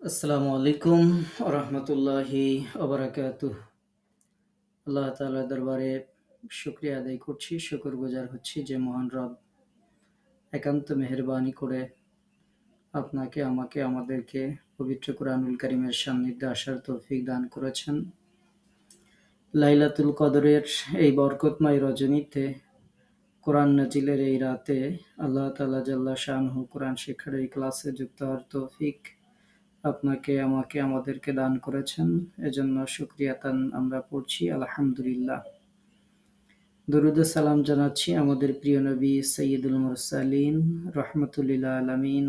আসসালামু আলাইকুম রহমতুল্লাহি ওবারাকাতুহ। আল্লাহ তাআলার দরবারে শুকরিয়া আদায় করছি, শুকরগুজার হচ্ছি যে মহান রব একান্ত মেহেরবানি করে আপনাকে, আমাকে, আমাদেরকে পবিত্র কুরআনুল কারীমের সান্নিধ্যে আসার তৌফিক দান করেছেন। লাইলাতুল কদরের এই বরকতময় রজনীতে, কোরআন নাজিলের এই রাতে আল্লাহ তাআলা জাল্লা শানহু কোরআন শিক্ষার এই ক্লাসে যুক্ত হওয়ার তৌফিক আপনাকে, আমাকে, আমাদেরকে দান করেছেন। এজন্য শুকরিয়া আমরা পড়ছি আলহামদুলিল্লাহ। দরুদ ও সালাম জানাচ্ছি আমাদের প্রিয় নবী সৈয়দুল মুরসালিন রহমতুল্লিল আলামিন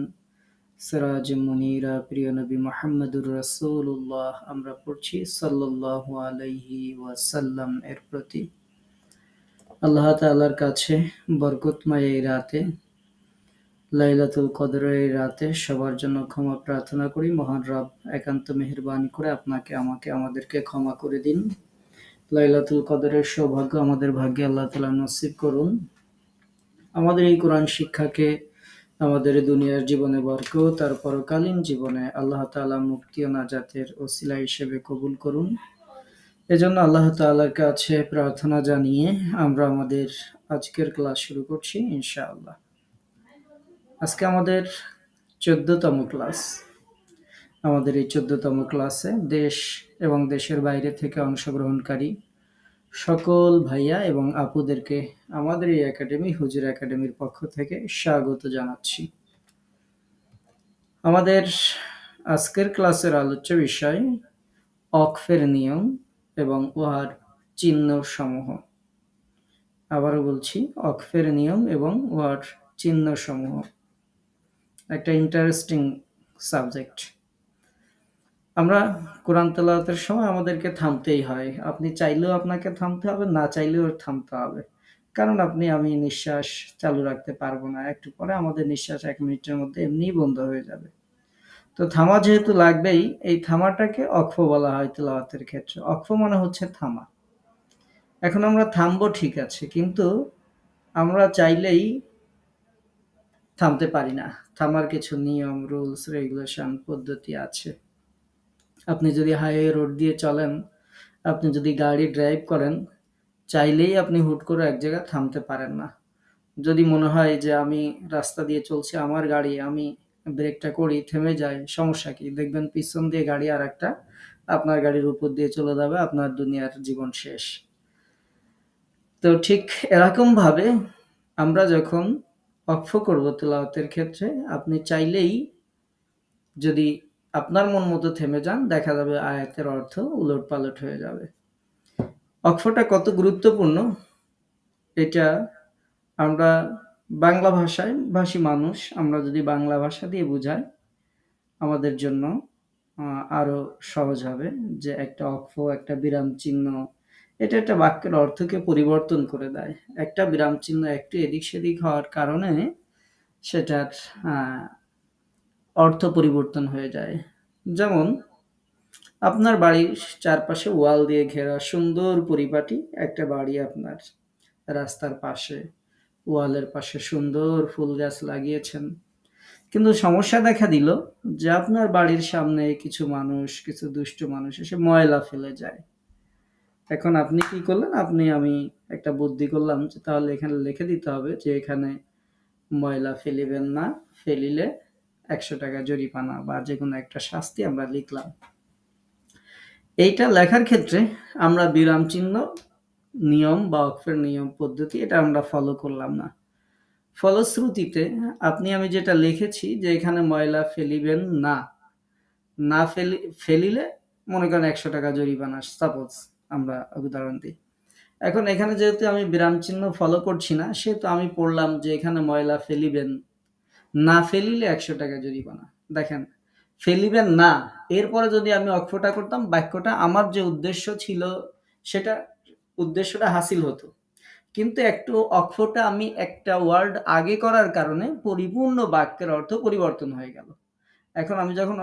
সিরাজ মুনীরা প্রিয় নবী মুহাম্মদুর রাসূলুল্লাহ, আমরা পড়ছি সাল্লাল্লাহু আলাইহি ওয়াসাল্লাম এর প্রতি। আল্লাহ তাআলার কাছে বরকতময় এই রাতে, লাইলাতুল কদরের এই রাতে সবার জন্য ক্ষমা প্রার্থনা করি। মহান রব একান্ত মেহেরবানি করে আপনাকে, আমাকে, আমাদেরকে ক্ষমা করে দিন। লাইলাতুল কদরের সৌভাগ্য আমাদের ভাগ্যে আল্লাহ তাআলা নসিব করুন। আমাদের এই কোরআন শিক্ষাকে আমাদের দুনিয়ার জীবনে বরকত আর পরকালীন জীবনে আল্লাহ তাআলা মুক্তি ও নাজাতের ওসিলা হিসেবে কবুল করুন। এজন্য আল্লাহ তাআলার কাছে প্রার্থনা জানিয়ে আমরা আমাদের আজকের ক্লাস শুরু করছি ইনশাআল্লাহ। আজকে আমাদের 14তম ক্লাস। আমাদের এই 14তম ক্লাসে দেশ এবং দেশের বাইরে থেকে অংশগ্রহণকারী সকল ভাইয়া এবং আপুদেরকে আমাদের এই একাডেমি, হুজুর একাডেমির পক্ষ থেকে স্বাগত জানাচ্ছি। আমাদের আজকের ক্লাসের আলোচ্য বিষয় অকফের নিয়ম এবং উহার চিহ্ন সমূহ। আবারও বলছি, অকফের নিয়ম এবং উহার চিহ্ন সমূহ। একটা ইন্টারেস্টিং সাবজেক্ট। আমরা কোরআন তেলাওয়াতের সময় আমাদেরকে থামতেই হয়। আপনি চাইলেও আপনাকে থামতে হবে, না চাইলেও থামতে হবে। কারণ আপনি, আমি নিঃশ্বাস চালু রাখতে পারবো না। একটু পরে আমাদের নিঃশ্বাস 1 মিনিটের মধ্যে এমনিই বন্ধ হয়ে যাবে। তো থামা যেহেতু লাগবেই, এই থামাটাকে অক্ফ বলা হয় তেলাওয়াতের ক্ষেত্রে। অক্ফ মানে হচ্ছে থামা। এখন আমরা থামবো ঠিক আছে, কিন্তু আমরা চাইলেই থামতে পারি না। থামার কিছু নিয়ম, রুলস, রেগুলেশন, পদ্ধতি আছে। আপনি যদি হাইওয়ে রোড দিয়ে চলেন, আপনি যদি গাড়ি ড্রাইভ করেন, চাইলেই আপনি হুট করে এক জায়গায় থামতে পারেন না। যদি মনে হয় যে আমি রাস্তা দিয়ে চলছি, আমার গাড়ি, আমি ব্রেকটা করি, থেমে যাই, সমস্যা কি? দেখবেন পিছন দিয়ে গাড়ি আর একটা আপনার গাড়ির উপর দিয়ে চলে যাবে, আপনার দুনিয়ার জীবন শেষ। তো ঠিক এরকম ভাবে আমরা যখন ওয়াকফ করব তেলাওয়াতের ক্ষেত্রে, আপনি চাইলেই যদি আপনার মন মতো থেমে যান, দেখা যাবে আয়াতের অর্থ উলটপালট হয়ে যাবে। ওয়াকফটা কত গুরুত্বপূর্ণ এটা আমরা বাংলা ভাষায় ভাষী মানুষ, আমরা যদি বাংলা ভাষা দিয়ে বুঝাই আমাদের জন্য আরো সহজ হবে। যে একটা ওয়াকফ, একটা বিরাম চিহ্ন, এটা একটা বাক্যের অর্থকে পরিবর্তন করে দেয়। একটা বিরাম চিহ্ন একটু এদিক সেদিক হওয়ার কারণে সেটার অর্থ পরিবর্তন হয়ে যায়। যেমন আপনার বাড়ির চারপাশে ওয়াল দিয়ে ঘেরা সুন্দর পরিপাটি একটা বাড়ি, আপনার রাস্তার পাশে ওয়ালের পাশে সুন্দর ফুল গাছ লাগিয়েছেন, কিন্তু সমস্যা দেখা দিল যে আপনার বাড়ির সামনে কিছু মানুষ, কিছু দুষ্ট মানুষ এসে ময়লা ফেলে যায়। এখন আপনি কি করলেন? আমি একটা বুদ্ধি করলাম যে তাহলে এখানে লিখে দিতে হবে যে এখানে ময়লা ফেলিবেন না, ফেলিলে 100 টাকা জরিমানা, বা যে কোনো একটা শাস্তি আমরা লিখলাম। এইটা লেখার ক্ষেত্রে আমরা বিরাম চিহ্ন, নিয়ম বা ওয়াকফের নিয়ম পদ্ধতি এটা আমরা ফলো করলাম না। ফলশ্রুতিতে আপনি, আমি যেটা লিখেছি যে এখানে ময়লা ফেলিবেন না, না ফেলিলে মনে করেন 100 টাকা জরিমানা, সাপোজ আমরা উদাহরণ দিই। এখন এখানে যেহেতু আমি বিরাম চিহ্ন ফলো করছি না, সেহেতু আমি পড়লাম যে এখানে ময়লা ফেলিবেন, না ফেলিলে 100 টাকা জরিমানা। দেখেন, ফেলিবেন না, এরপরে যদি আমি অক্ষরটা করতাম, বাক্যটা আমার যে উদ্দেশ্য ছিল সেটা, উদ্দেশ্যটা হাসিল হতো। কিন্তু একটু অক্ষরটা আমি একটা ওয়ার্ড আগে করার কারণে পরিপূর্ণ বাক্যের অর্থ পরিবর্তন হয়ে গেল। এখন আমি যখন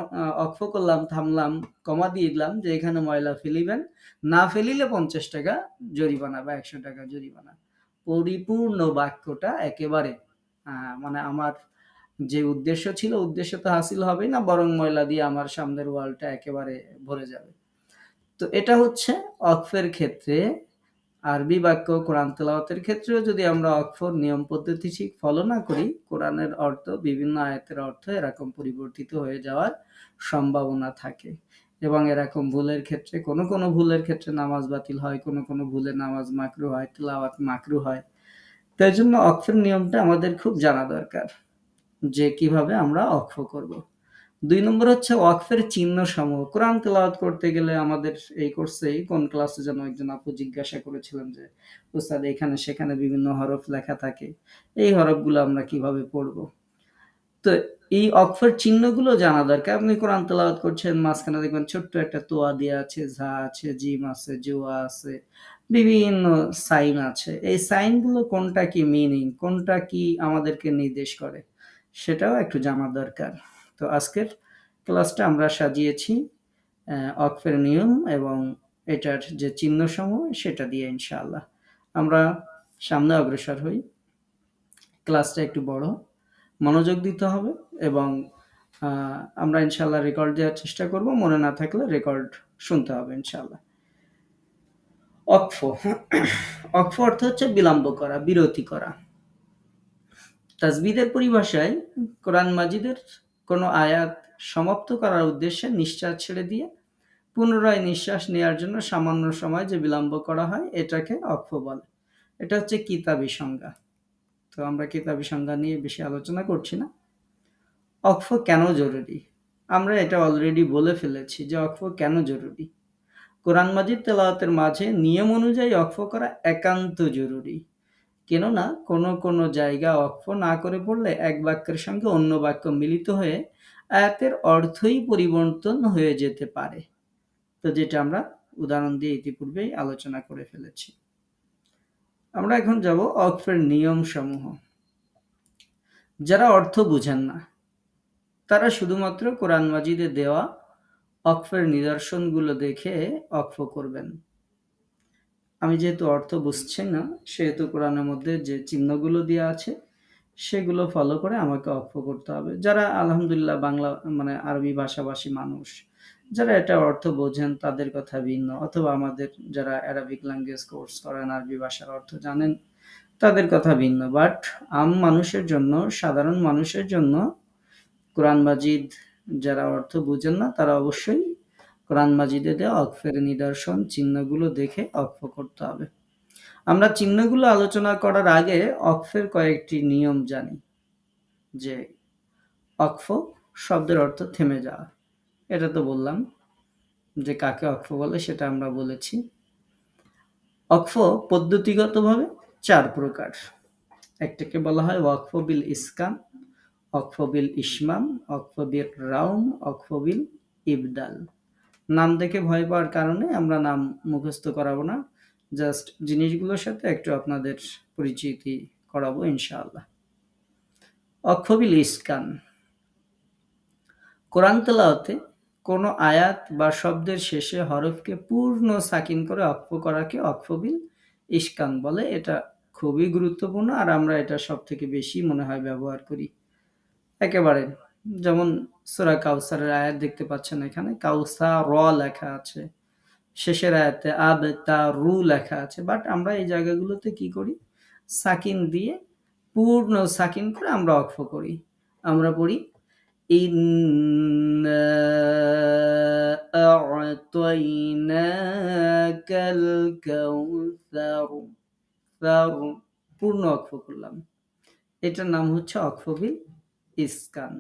অক্ষ করলাম, থামলাম, কমা দিয়ে দিলাম যে এখানে ময়লা ফেলিবেন, না ফেলিলে 50 টাকা জরিমানা বা 100 টাকা জরিমানা। পরিপূর্ণ বাক্যটা একেবারে মানে আমার যে উদ্দেশ্য ছিল, উদ্দেশ্য তো হাসিল হবেই না, বরং ময়লা দিয়ে আমার সামনের ওয়ালটা একেবারে ভরে যাবে। তো এটা হচ্ছে ওয়াকফের ক্ষেত্রে। আরবি বাক্য কোরআন তেলাওয়াতের ক্ষেত্রেও যদি আমরা ওয়াকফ নিয়ম পদ্ধতি ঠিক ফলো না করি, কোরআনের অর্থ, বিভিন্ন আয়াতের অর্থ এরকম পরিবর্তিত হয়ে যাওয়ার সম্ভাবনা থাকে। এবং এরকম ভুলের ক্ষেত্রে, কোনো ভুলের ক্ষেত্রে নামাজ বাতিল হয়, কোনো ভুলে নামাজ মাকরু হয়, তেলাওয়াত মাকরু হয়। তাই জন্য ওয়াকফের নিয়মটা আমাদের খুব জানা দরকার, যে কিভাবে আমরা ওয়াকফ করব। ২ নম্বর হচ্ছে ওয়াকফের চিহ্ন সমূহ। কোরআন তেলাওয়াত করতে গেলে আমাদের এই কোর্সেই কোন ক্লাসে যেন একজন আপু জিজ্ঞাসা করেছিলেন যে, "উস্তাদ, এখানে সেখানে বিভিন্ন হরফ লেখা থাকে। এই হরফগুলো আমরা কিভাবে পড়ব?" তো এই ওয়াকফের চিহ্নগুলো জানা দরকার। আপনি কোরআন তেলাওয়াত করছেন, মাঝখানে দেখবেন ছোট্ট একটা তোয়া দেয়া আছে, ঝা আছে, জিম আছে, জুয়া আছে, বিভিন্ন সাইন আছে। এই সাইনগুলো কোনটা কি মিনিং, কোনটা কি আমাদেরকে নির্দেশ করে, সেটাও একটু জানা দরকার। তো আজকের ক্লাসটা আমরা সাজিয়েছি ওয়াকফের নিয়ম এবং এটার যে চিহ্নসমূহ সেটা দিয়ে ইনশাআল্লাহ। আমরা সামনে অগ্রসর হই। ক্লাসটা একটু বড়, মনোযোগ দিতে হবে এবং আমরা ইনশাআল্লাহ রেকর্ড দেওয়ার চেষ্টা করব। মনে না থাকলে রেকর্ড শুনতে হবে ইনশাআল্লাহ। ওয়াকফ ওয়াকফ অর্থ হচ্ছে বিলম্ব করা, বিরতি করা। তাজবিদের পরিভাষায় কোরআন মাজিদের কোনো আয়াত সমাপ্ত করার উদ্দেশ্যে নিঃশ্বাস ছেড়ে দিয়ে পুনরায় নিঃশ্বাস নেওয়ার জন্য সামান্য সময় যে বিলম্ব করা হয়, এটাকে ওয়াকফ বলে। এটা হচ্ছে কিতাবী সংজ্ঞা। তো আমরা কিতাবী সংজ্ঞা নিয়ে বেশি আলোচনা করছি না। ওয়াকফ কেন জরুরি? আমরা এটা অলরেডি বলে ফেলেছি যে ওয়াকফ কেন জরুরি। কোরআন মাজিদ তেলাওয়াতের মাঝে নিয়ম অনুযায়ী ওয়াকফ করা একান্ত জরুরি। কেননা কোনো জায়গা ওয়াকফ না করে পড়লে এক বাক্যের সঙ্গে অন্য বাক্য মিলিত হয়ে আয়াতের অর্থই পরিবর্তন হয়ে যেতে পারে। তো যেটা আমরা উদাহরণ দিয়ে ইতিপূর্বেই আলোচনা করে ফেলেছি। আমরা এখন যাব ওয়াকফের নিয়ম সমূহ। যারা অর্থ বুঝেন না, তারা শুধুমাত্র কোরআন মাজিদে দেওয়া ওয়াকফের নিদর্শনগুলো দেখে ওয়াকফ করবেন। আমি যেহেতু অর্থ বুঝছি না, সেহেতু কোরআনের মধ্যে যে চিহ্নগুলো দেওয়া আছে সেগুলো ফলো করে আমাকে ওয়াকফ করতে হবে। যারা আলহামদুলিল্লাহ বাংলা মানে আরবি ভাষাভাষী মানুষ, যারা এটা অর্থ বোঝেন তাদের কথা ভিন্ন, অথবা আমাদের যারা অ্যারাবিক ল্যাঙ্গুয়েজ কোর্স করেন, আরবি ভাষার অর্থ জানেন, তাদের কথা ভিন্ন। বাট মানুষের জন্য, সাধারণ মানুষের জন্য কোরআন মাজিদ যারা অর্থ বুঝেন না, তারা অবশ্যই কোরআন মাজিদে দেওয়া ওয়াকফের নিদর্শন চিহ্নগুলো দেখে ওয়াকফ করতে হবে। আমরা চিহ্নগুলো আলোচনা করার আগে ওয়াকফের কয়েকটি নিয়ম জানি। যে ওয়াকফ শব্দের অর্থ থেমে যাওয়া, এটা তো বললাম। যে কাকে ওয়াকফ বলে সেটা আমরা বলেছি। ওয়াকফ পদ্ধতিগতভাবে 4 প্রকার। একটাকে বলা হয় ওয়াকফ বিল ইসকান, ওয়াকফ বিল ইসমাম, ওয়াকফ বিল রাউম, ওয়াকফ বিল ইবদাল। নাম দেখে ভয় পাওয়ার কারণে আমরা নাম মুখস্থ করাবো না, জাস্ট জিনিসগুলোর সাথে একটু আপনাদের পরিচিতি করাবো ইনশাআল্লাহ। ওয়াকফ বিল ইসকান, কোরআন তেলাওয়াতে কোনো আয়াত বা শব্দের শেষে হরফকে পূর্ণ সাকিন করে ওয়াকফ করাকে ওয়াকফ বিল ইসকান বলে। এটা খুবই গুরুত্বপূর্ণ, আর আমরা এটা সব থেকে বেশি মনে হয় ব্যবহার করি। একেবারে যেমন সূরা কাউসারের আয়াত দেখতে পাচ্ছেন, এখানে কাউসার র লেখা আছে, শেষের আয়াতে আব তা রু লেখা আছে। বাট আমরা এই জায়গাগুলোতে কি করি? সাকিন দিয়ে পূর্ণ সাকিন করে আমরা ওয়াকফ করি। আমরা পড়ি ইন্না আ'তাইনাকাল কাউসার, পূর্ণ ওয়াকফ করলাম। এটার নাম হচ্ছে ওয়াকফ বিল ইসকান।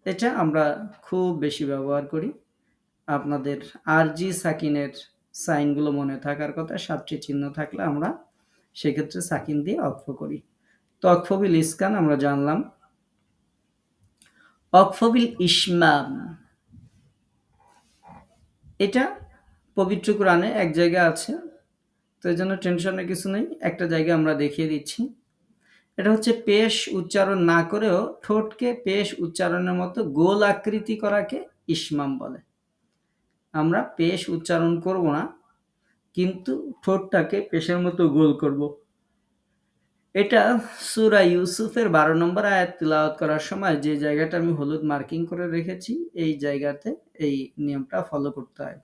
এটা আমরা খুব বেশি ব্যবহার করি। আপনাদের আরজি সাকিনের সাইনগুলো মনে থাকার কথা, 7টি চিহ্ন থাকলে আমরা সেক্ষেত্রে সাকিন দিয়ে ওয়াকফ করি। তো ওয়াকফ বিল ইসকান আমরা জানলাম। ওয়াকফ বিল ইসমাম, এটা পবিত্র কোরআনে এক জায়গায় আছে, তো এই জন্য টেনশনের কিছু নেই। একটা জায়গা আমরা দেখিয়ে দিচ্ছি। এটা হচ্ছে পেশ উচ্চারণ না করেও ঠোঁটকে পেশ উচ্চারণের মতো গোল আকৃতি করাকে ইসমাম বলে। আমরা পেশ উচ্চারণ করব না, কিন্তু ঠোঁটটাকে পেশের মতো গোল করব। এটা সূরা ইউসুফের ১২ নম্বর আয়াত তিলাওয়াত করার সময় যে জায়গাটা আমি হলুদ মার্কিং করে রেখেছি, এই জায়গাতে এই নিয়মটা ফলো করতে হয়।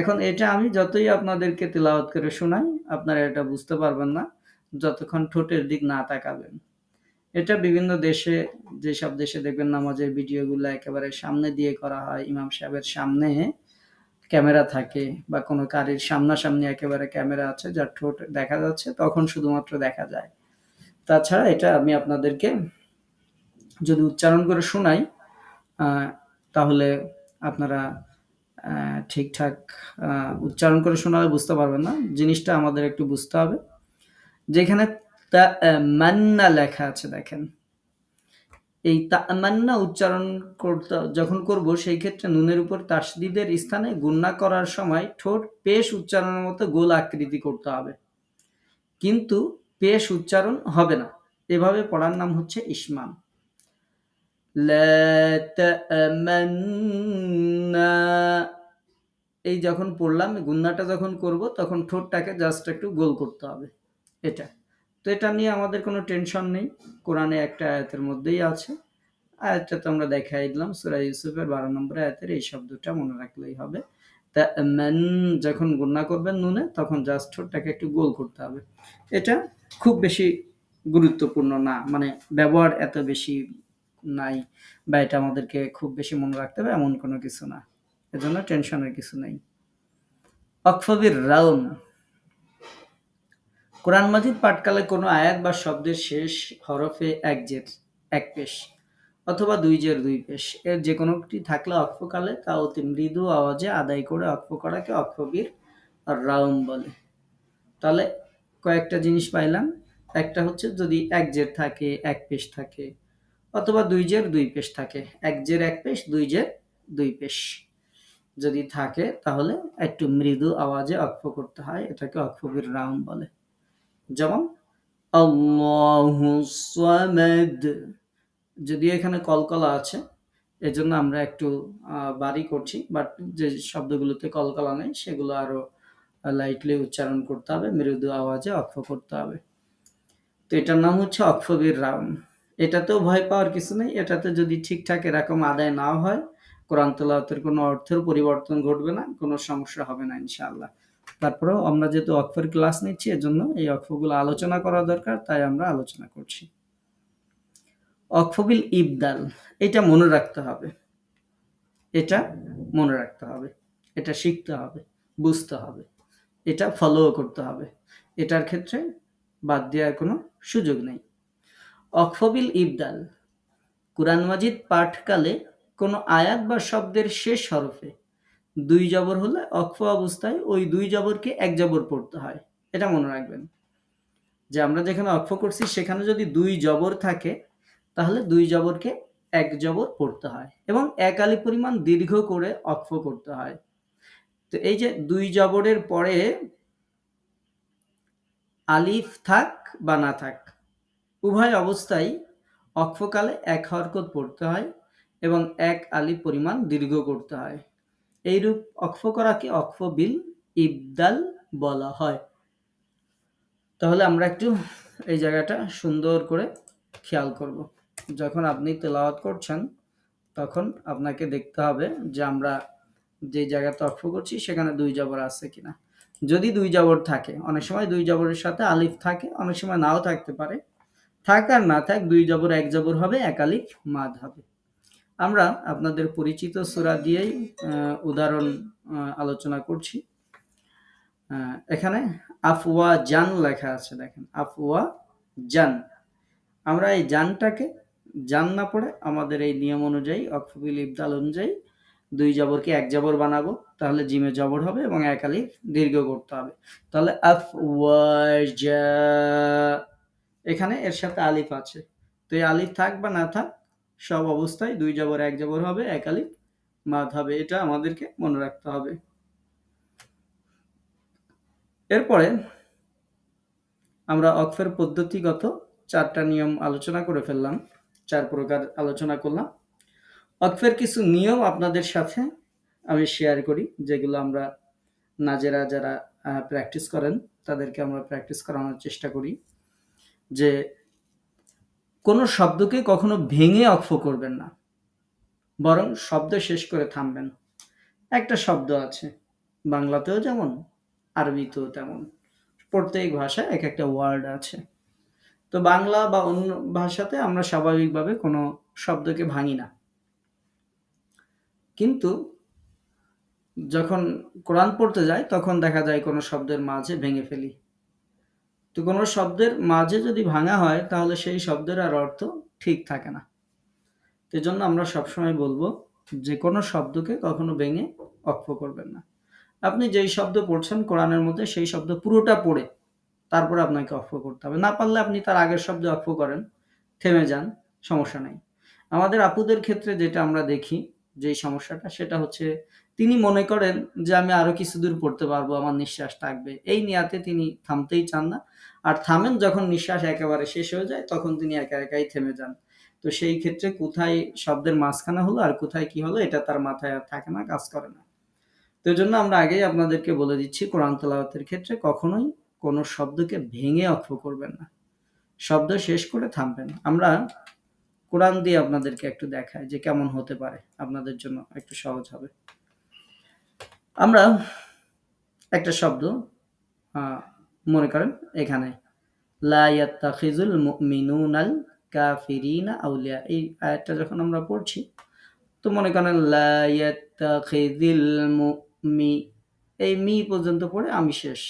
এখন এটা আমি যতই আপনাদেরকে তিলাওয়াত করে শোনাই, আপনারা এটা বুঝতে পারবেন না যতক্ষণ ঠোঁটের দিক না তাকাবেন। এটা বিভিন্ন দেশে, যেসব দেশে দেখবেন নামাজের ভিডিওগুলো একেবারে সামনে দিয়ে করা হয়, ইমাম সাহেবের সামনে ক্যামেরা থাকে বা কোনো কারির সামনাসামনি একেবারে ক্যামেরা আছে যার ঠোঁট দেখা যাচ্ছে, তখন শুধুমাত্র দেখা যায়। তাছাড়া এটা আমি আপনাদেরকে যদি উচ্চারণ করে শোনাই, তাহলে আপনারা ঠিকঠাক উচ্চারণ করে শোনালে বুঝতে পারবেন না। জিনিসটা আমাদের একটু বুঝতে হবে। যেখানে মান্না লেখা আছে দেখেন, এই তামান্না উচ্চারণ করতে যখন করব, সেই ক্ষেত্রে নুনের উপর তাসদিদের স্থানে গুণনা করার সময় ঠোঁট পেশ উচ্চারণের মতো গোল আকৃতি করতে হবে, কিন্তু পেশ উচ্চারণ হবে না। এভাবে পড়ার নাম হচ্ছে ইসমাম। লা তামান্না, এই যখন পড়লাম, গুণনাটা যখন করব, তখন ঠোঁটটাকে জাস্ট একটু গোল করতে হবে। এটা তো এটা নিয়ে আমাদের কোনো টেনশন নেই, কোরআনে একটা আয়াতের মধ্যেই আছে। আয়াতটা তো আমরা দেখাই দিলাম, সূরা ইউসুফের ১২ নম্বর আয়াতের এই শব্দটা মনে রাখলেই হবে। তা মান যখন গুণনা করবেন নুনে, তখন জাস্ট ঠোঁটটাকে একটু গোল করতে হবে। এটা খুব বেশি গুরুত্বপূর্ণ না, মানে ব্যবহার এত বেশি নাই, বা এটা আমাদেরকে খুব বেশি মনে রাখতে হবে এমন কোনো কিছু না। এজন্য টেনশনের কিছু নাই। অক্ফবির রাউন, কোরআন মাজিদ পাঠকালে কোনো আয়াত বা শব্দের শেষ হরফে এক জের এক পেশ অথবা দুই জের দুই পেশ এর যে কোনোটি থাকলে অক্ফকালে তা অতি মৃদু আওয়াজে আদায় করে অক্ফ করাকে অক্ফবির রাউম বলে। তাহলে কয়েকটা জিনিস পাইলাম। একটা হচ্ছে যদি এক জের থাকে, এক পেশ থাকে, অথবা দুই জের দুই পেশ থাকে। এক জের এক পেশ, দুই জের দুই পেশ যদি থাকে, তাহলে একটু মৃদু আওয়াজে অক্ফ করতে হয়, এটাকে অক্ফবির রাউম বলে। যেমন আল্লাহু সামাদ, যদিও এখানে কলকলা আছে, এজন্য আমরা একটু বাড়ি করছি, বাট যে শব্দগুলোতে কলকলা নেই সেগুলো আরো লাইটলি উচ্চারণ করতে হবে, মৃদু আওয়াজে অক্ফ করতে হবে। তো এটার নাম হচ্ছে অক্ফবির রাউম। এটাতেও ভয় পাওয়ার কিছু নেই। এটাতে যদি ঠিকঠাক এরকম আদায় না হয়, কোরআন তেলাওয়াতের কোনো অর্থের পরিবর্তন ঘটবে না, কোনো সমস্যা হবে না ইনশাআল্লাহ। তারপরেও আমরা যেহেতু অক্ফের ক্লাস নিচ্ছি, এজন্য এই অক্ফগুলো আলোচনা করা দরকার, তাই আমরা আলোচনা করছি। অক্ফবিল ইবদাল, এটা মনে রাখতে হবে, এটা মনে রাখতে হবে, এটা শিখতে হবে, বুঝতে হবে, এটা ফলো করতে হবে। এটার ক্ষেত্রে বাদ দেওয়ার কোনো সুযোগ নেই। অক্ফবিল ইবদাল, কুরআন মাজিদ পাঠকালে কোনো আয়াত বা শব্দের শেষ হরফে দুই জবর হলে অক্ফ অবস্থায় ওই দুই জবরকে এক জবর পড়তে হয়। এটা মনে রাখবেন যে আমরা যেখানে অক্ফ করছি সেখানে যদি দুই জবর থাকে, তাহলে দুই জবরকে এক জবর পড়তে হয় এবং এক আলিফ পরিমাণ দীর্ঘ করে অক্ফ করতে হয়। তো এই যে দুই জবরের পরে আলিফ থাক বা না থাক, উভয় অবস্থায় অক্ফকালে এক হরকত পড়তে হয় এবং এক আলিফ পরিমাণ দীর্ঘ করতে হয়। এইরূপ অক্ফ করাকে অক্ফবিল ইবদাল বলা হয়। তাহলে আমরা একটু এই জায়গাটা সুন্দর করে খেয়াল করব। যখন আপনি তেলাওয়াত করছেন, তখন আপনাকে দেখতে হবে যে আমরা যে জায়গাতে অক্ফ করছি সেখানে দুই জবর আছে কিনা। যদি দুই জবর থাকে, অনেক সময় দুই জবরের সাথে আলিফ থাকে, অনেক সময় নাও থাকতে পারে, থাক আর না থাক দুই জবর এক জবর হবে, এক আলিফ মাদ হবে। আমরা আপনাদের পরিচিত সূরা দিয়েই উদাহরণ আলোচনা করছি। এখানে আফওয়া জান লেখা আছে, দেখেন আফওয়া জান। আমরা এই জানটাকে জান না পড়ে আমাদের এই নিয়ম অনুযায়ী অক্ফবিল ইবদাল অনুযায়ী দুই জবরকে এক জবর বানাবো, তাহলে জিমে জবর হবে এবং এক আলিফ দীর্ঘ করতে হবে। তাহলে আফওয়াজা, এখানে এর সাথে আলিফ আছে, তো এই আলিফ থাক বা না থাক, সব অবস্থায় দুই জবর এক জবর হবে, এক আলিফ মাদ হবে। এটা আমাদেরকে মনে রাখতে হবে। এরপরে আমরা অক্ফের পদ্ধতিগত 4টা নিয়ম আলোচনা করে ফেললাম, 4 প্রকার আলোচনা করলাম। অক্ফের কিছু নিয়ম আপনাদের সাথে আমি শেয়ার করি, যেগুলো আমরা নাজেরা যারা প্র্যাকটিস করেন তাদেরকে আমরা প্র্যাকটিস করানোর চেষ্টা করি। যে কোনো শব্দকে কখনো ভেঙে অক্ষ করবেন না, বরং শব্দ শেষ করে থামবেন। একটা শব্দ আছে, বাংলাতেও যেমন আরবিতেও তেমন, প্রত্যেক ভাষায় এক একটা ওয়ার্ড আছে। তো বাংলা বা অন্য ভাষাতে আমরা স্বাভাবিকভাবে কোনো শব্দকে ভাঙি না, কিন্তু যখন কোরআন পড়তে যাই তখন দেখা যায় কোনো শব্দের মাঝে ভেঙে ফেলি। তো কোনো শব্দের মাঝে যদি ভাঙা হয় তাহলে সেই শব্দের আর অর্থ ঠিক থাকে না। এজন্য আমরা সবসময় বলবো যে কোনো শব্দকে কখনো ভেঙে অক্ষ করবেন না। আপনি যেই শব্দ পড়ছেন কোরআনের মধ্যে সেই শব্দ পুরোটা পড়ে তারপরে আপনাকে অক্ষ করতে হবে। না পারলে আপনি তার আগের শব্দে অক্ষ করেন, থেমে যান, সমস্যা নাই। আমাদের আপুদের ক্ষেত্রে যেটা আমরা দেখি, যেই সমস্যাটা সেটা হচ্ছে তিনি মনে করেন যে আমি আরো কিছু দূর পড়তে পারবো, আমার নিঃশ্বাস থাকবে, এই নিয়াতে তিনি থামতেই চান না। আর থামেন যখন নিঃশ্বাস একেবারে শেষ হয়ে যায় তখন তিনি একা একাই থেমে যান। তো সেই ক্ষেত্রে কোথায় শব্দের মাঝখানে হলো আর কোথায় কি হলো এটা তার মাথায় আর থাকে না, কাজ করে না। তো এই জন্য আমরা আগেই আপনাদেরকে বলে দিচ্ছি, কোরআন তেলাওয়াতের ক্ষেত্রে কখনোই কোনো শব্দকে ভেঙে অক্ষ করবেন না, শব্দ শেষ করে থামবেন। আমরা কোরআন দিয়ে আপনাদেরকে একটু দেখাই যে কেমন হতে পারে, আপনাদের জন্য একটু সহজ হবে। আমরা একটা শব্দ মনে করেন এখানে লা ইয়াত্তাখিজুল মুমিনুনাল কাফিরিনা আউলিয়া, এই আয়াতটা যখন আমরা পড়ছি তো মনে করেন লা ইয়াত্তাখিজিল মুমি, এই মি পর্যন্ত পড়ে আমি শেষ,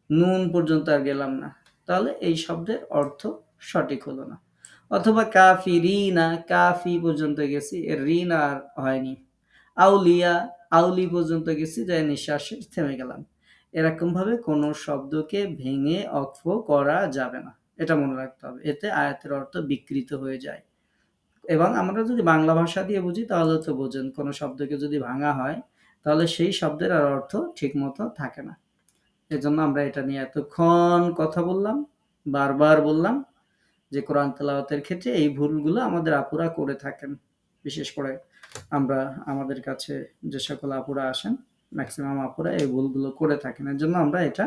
নুন পর্যন্ত আর গেলাম না, তাহলে এই শব্দের অর্থ সঠিক হলো না। অথবা কাফিরিনা, কাফি পর্যন্ত গেছি, এর ঋণ আর হয়নি। আউলিয়া, আউলি পর্যন্ত গেছি, যাই নিঃশ্বাসে থেমে গেলাম। এরকম ভাবে কোনো শব্দকে ভেঙে অক্ষ করা যাবে না, এটা মনে রাখতে হবে। এতে আয়াতের অর্থ বিকৃত হয়ে যায়। এবং আমরা যদি বাংলা ভাষা দিয়ে বুঝি তাহলে তো বোঝেন, কোনো শব্দকে যদি ভাঙা হয় তাহলে সেই শব্দের আর অর্থ ঠিক মতো থাকে না। এজন্য আমরা এটা নিয়ে এতক্ষণ কথা বললাম, বারবার বললাম যে কোরআন তেলাওয়াতের ক্ষেত্রে এই ভুলগুলো আমাদের আপুরা করে থাকেন। বিশেষ করে আমরা, আমাদের কাছে যে সকল আপুরা আসেন ম্যাক্সিমাম আপুরা এই ভুলগুলো করে থাকেন। এর জন্য আমরা এটা,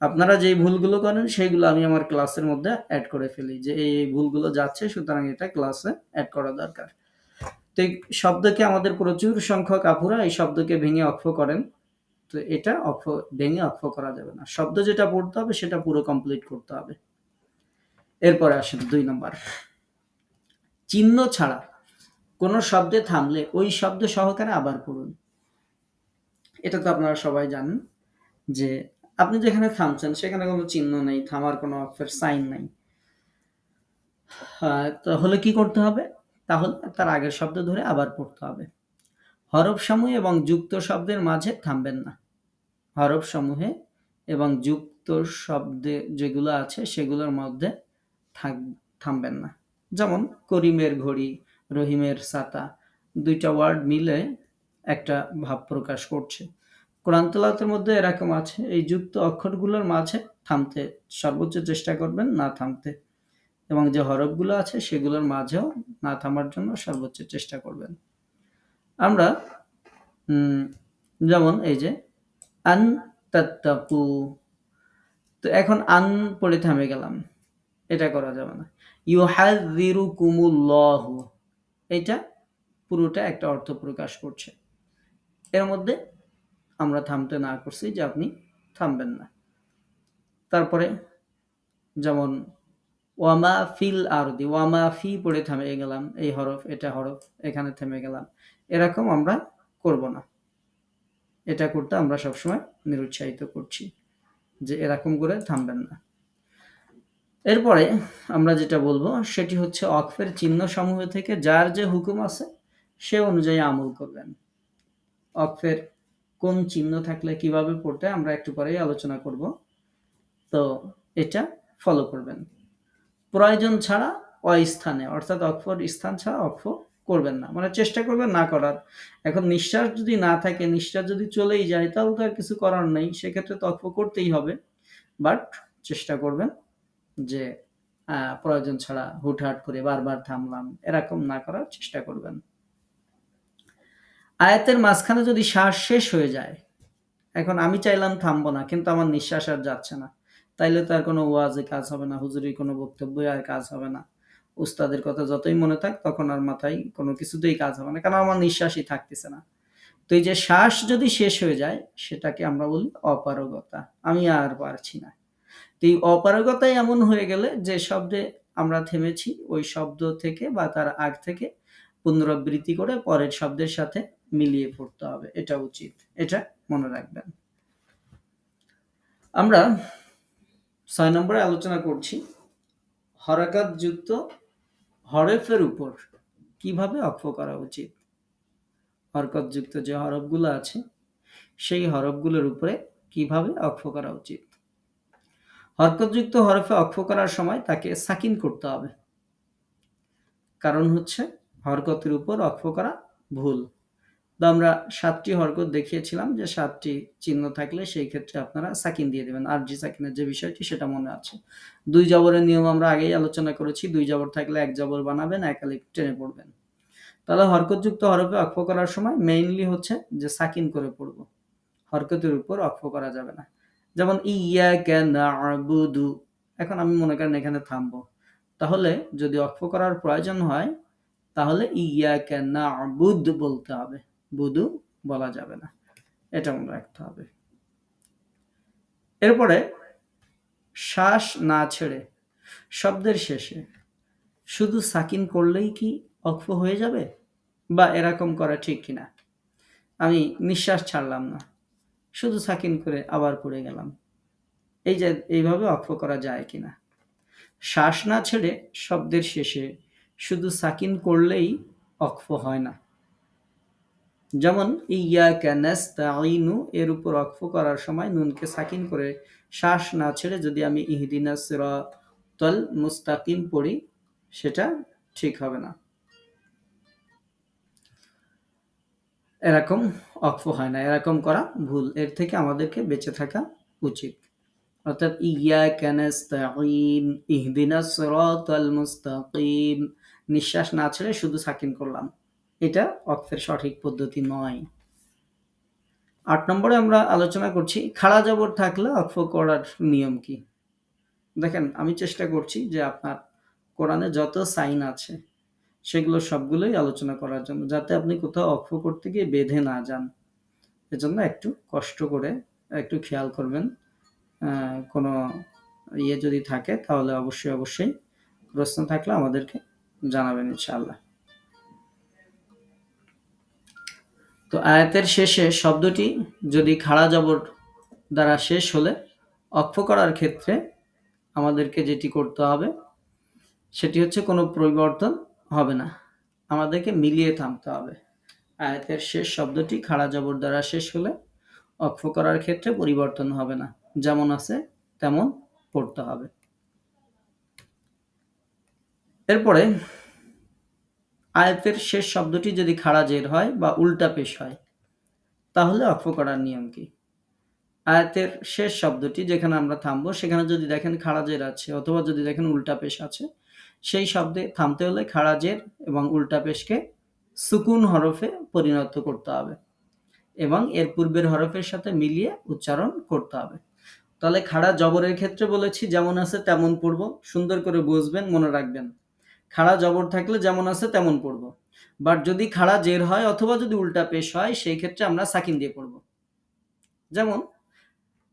আপনারা যেই ভুলগুলো করেন সেইগুলো আমি আমার ক্লাসের মধ্যে অ্যাড করে ফেলি যে এই ভুলগুলো যাচ্ছে, সুতরাং এটা ক্লাসে অ্যাড করা দরকার। তো এই শব্দকে আমাদের প্রচুর সংখ্যক আপুরা এই শব্দকে ভেঙে অক্ষ করেন। তো এটা অক্ষ ভেঙে অক্ষ করা যাবে না, শব্দ যেটা পড়তে হবে সেটা পুরো কমপ্লিট করতে হবে। এরপরে আসেন ২ নাম্বার, চিহ্ন ছাড়া কোনো শব্দে থামলে ওই শব্দ সহকারে আবার পড়ুন। এটা তো আপনারা সবাই জানেন যে আপনি যেখানে থামছেন সেখানে কোনো চিহ্ন নেই, থামার কোনো অক্ষর সাইন নাই। তাহলে কি করতে হবে? তাহলে তার আগের শব্দ ধরে আবার পড়তে হবে। হরফসমূহ এবং যুক্ত শব্দের মাঝে থামবেন না। হরফসমূহে এবং যুক্ত শব্দে যেগুলো আছে সেগুলোর মধ্যে থামবেন না। যেমন করিমের ঘড়ি, রহিমের ছাতা, ২ টা ওয়ার্ড মিলে একটা ভাব প্রকাশ করছে। কোরআন তেলাওয়াতের মধ্যে এরকম আছে, এই যুক্ত অক্ষরগুলোর মাঝে থামতে সর্বোচ্চ চেষ্টা করবেন, না থামতে। এবং যে হরফগুলো আছে সেগুলোর মাঝেও না থামার জন্য সর্বোচ্চ চেষ্টা করবেন। আমরা যেমন এই যে আন তাত্তাকু, তো এখন আন পড়ে থামে গেলাম, এটা করা যাবে না। ইউহাযযিরুকুমুল্লাহু, এটা পুরোটা একটা অর্থ প্রকাশ করছে, এর মধ্যে আমরা থামতে না করছি যে আপনি থামবেন না। তারপরে যেমন ওয়ামা ফিল আরদি, ওয়ামা ফি পড়ে থেমে গেলাম, এই হরফ, এটা হরফ, এখানে থেমে গেলাম, এরকম আমরা করব না। এটা করতে আমরা সবসময় নিরুৎসাহিত করছি যে এরকম করে থামবেন না। এরপরে আমরা যেটা বলবো সেটি হচ্ছে অক্ফের চিহ্ন সমূহ থেকে যার যে হুকুম আছে সে অনুযায়ী আমল করবেন। অক্ফের কোন চিহ্ন থাকলে কিভাবে পড়তে আমরা একটু পরেই আলোচনা করব, তো এটা ফলো করবেন। প্রয়োজন ছাড়া অস্থানে, অর্থাৎ অক্ষর স্থান ছাড়া অক্ষ করবেন না, মানে চেষ্টা করবেন না করার। এখন নিঃশ্বাস যদি না থাকে, নিঃশ্বাস যদি চলেই যায় তাহলে তো আর কিছু করার নেই, সেক্ষেত্রে তো অক্ষ করতেই হবে। বাট চেষ্টা করবেন যে প্রয়োজন ছাড়া হুটহাট করে বারবার থামলাম এরকম না করার চেষ্টা করবেন। আয়াতের মাঝখানে যদি শ্বাস শেষ হয়ে যায়, এখন আমি চাইলাম থামবো না কিন্তু আমার নিঃশ্বাস আর যাচ্ছে না, তাইলে তো আর কোনো ওয়াজে কাজ হবে না, হুজুরির কোনো বক্তব্যে আর কাজ হবে না। উস্তাদের কথা যতই মনে থাক তখন আর মাথায় কোনো কিছুতেই কাজ হবে না, কারণ আমার নিঃশ্বাসই থাকতেছে না। তো এই যে শ্বাস যদি শেষ হয়ে যায় সেটাকে আমরা বলি অপারগতা, আমি আর পারছি না। তো এই অপারগতাই এমন হয়ে গেলে যে শব্দে আমরা থেমেছি ওই শব্দ থেকে বা তার আগ থেকে পুনরাবৃত্তি করে পরের শব্দের সাথে মিলিয়ে পড়তে হবে, এটা উচিত, এটা মনে রাখবেন। আমরা 6 নম্বরে আলোচনা করছি হরকত যুক্ত হরফের উপর কিভাবে অক্ফ করা উচিত। হরকত যুক্ত যে হরফগুলো আছে সেই হরফগুলোর উপরে কিভাবে অক্ফ করা উচিত। হরকতযুক্ত হরফে অক্ফ করার সময় তাকে সাকিন করতে হবে, কারণ হচ্ছে হরকতের উপর অক্ফ করা ভুল। তো আমরা 7টি হরকত দেখিয়েছিলাম যে 7টি চিহ্ন থাকলে সেই ক্ষেত্রে আপনারা সাকিন দিয়ে দেবেন। আরজি সাকিনের যে বিষয়টি সেটা মনে আছে। 2 জবরের নিয়ম আমরা আগেই আলোচনা করেছি। 2 জবর থাকলে 1 জবর বানাবেন, 1 আলিফ টেনে পড়বেন। তাহলে হরকতযুক্ত হরফে অক্ফ করার সময় মেইনলি হচ্ছে যে সাকিন করে পড়ব, হরকতের উপর অক্ফ করা যাবে না। যেমন ইয়াকা না'বুদু, এখন আমি মনে করেন এখানে থামবো, তাহলে যদি অক্ফ করার প্রয়োজন হয় তাহলে ইয়াকা না'বুদ বলতে হবে, বুদু বলা যাবে না, এটা মনে রাখতে হবে। এরপরে শ্বাস না ছেড়ে শব্দের শেষে শুধু সাকিন করলেই কি অক্ফ হয়ে যাবে, বা এরকম করা ঠিক কিনা? আমি নিঃশ্বাস ছাড়লাম না, শুধু সাকিন করে আবার পড়ে গেলাম, এই যে এইভাবে অক্ফ করা যায় কিনা? শ্বাস না ছেড়ে শব্দের শেষে শুধু সাকিন করলেই অক্ফ হয় না। যেমন ইয়াকা নাস্তাঈনু, এর উপর অক্ফ করার সময় নুনকে সাকিন করে শ্বাস না ছেড়ে যদি আমি ইহদিনাস সিরাতাল মুস্তাকিম পড়ি সেটা ঠিক হবে না, এরকম অক্ফ হয় না, এরকম করা ভুল, এর থেকে আমাদেরকে বেঁচে থাকা উচিত। অর্থাৎ ইয়াকা নাস্তাঈন ইহদিনাস সিরাতাল মুস্তাকিম, নিঃশ্বাস না ছেড়ে শুধু সাকিন করলাম, এটা অক্ফের সঠিক পদ্ধতি নয়। 8 নম্বরে আমরা আলোচনা করছি খাড়া জবর থাকলে অক্ফ করার নিয়ম কি। দেখেন আমি চেষ্টা করছি যে আপনার কোরআনে যত সাইন আছে সেগুলো সবগুলোই আলোচনা করার জন্য, যাতে আপনি কোথাও অক্ফ করতে গিয়ে বেঁধে না যান। এজন্য একটু কষ্ট করে একটু খেয়াল করবেন। কোনো যদি থাকে তাহলে অবশ্যই প্রশ্ন থাকলে আমাদেরকে জানাবেন ইনশাআল্লাহ। তো আয়াতের শেষে শব্দটি যদি খাড়া জবর দ্বারা শেষ হলে অক্ফ করার ক্ষেত্রে আমাদেরকে যেটি করতে হবে সেটি হচ্ছে কোনো পরিবর্তন হবে না, আমাদেরকে মিলিয়ে থামতে হবে। আয়াতের শেষ শব্দটি খাড়া জবর দ্বারা শেষ হলে অক্ফ করার ক্ষেত্রে পরিবর্তন হবে না, যেমন আছে তেমন পড়তে হবে। এরপরে আয়াতের শেষ শব্দটি যদি খাড়া জের হয় বা উল্টা পেশ হয় তাহলে অক্ফ করার নিয়ম কি। আয়াতের শেষ শব্দটি যেখানে আমরা থামবো সেখানে যদি দেখেন খাড়া জের আছে অথবা যদি দেখেন উল্টা পেশ আছে, সেই শব্দে থামতে হলে খাড়া জের এবং উল্টা পেশকে সুকুন হরফে পরিণত করতে হবে এবং এর পূর্বের হরফের সাথে মিলিয়ে উচ্চারণ করতে হবে। তাহলে খাড়া জবরের ক্ষেত্রে বলেছি যেমন আছে তেমন পড়ব, সুন্দর করে বুঝবেন, মনে রাখবেন। খাড়া জবর থাকলে যেমন আছে তেমন পড়ব, বাট যদি খাড়া জের হয় অথবা যদি উল্টা পেশ হয় সেই ক্ষেত্রে আমরা সাকিন দিয়ে পড়ব। যেমন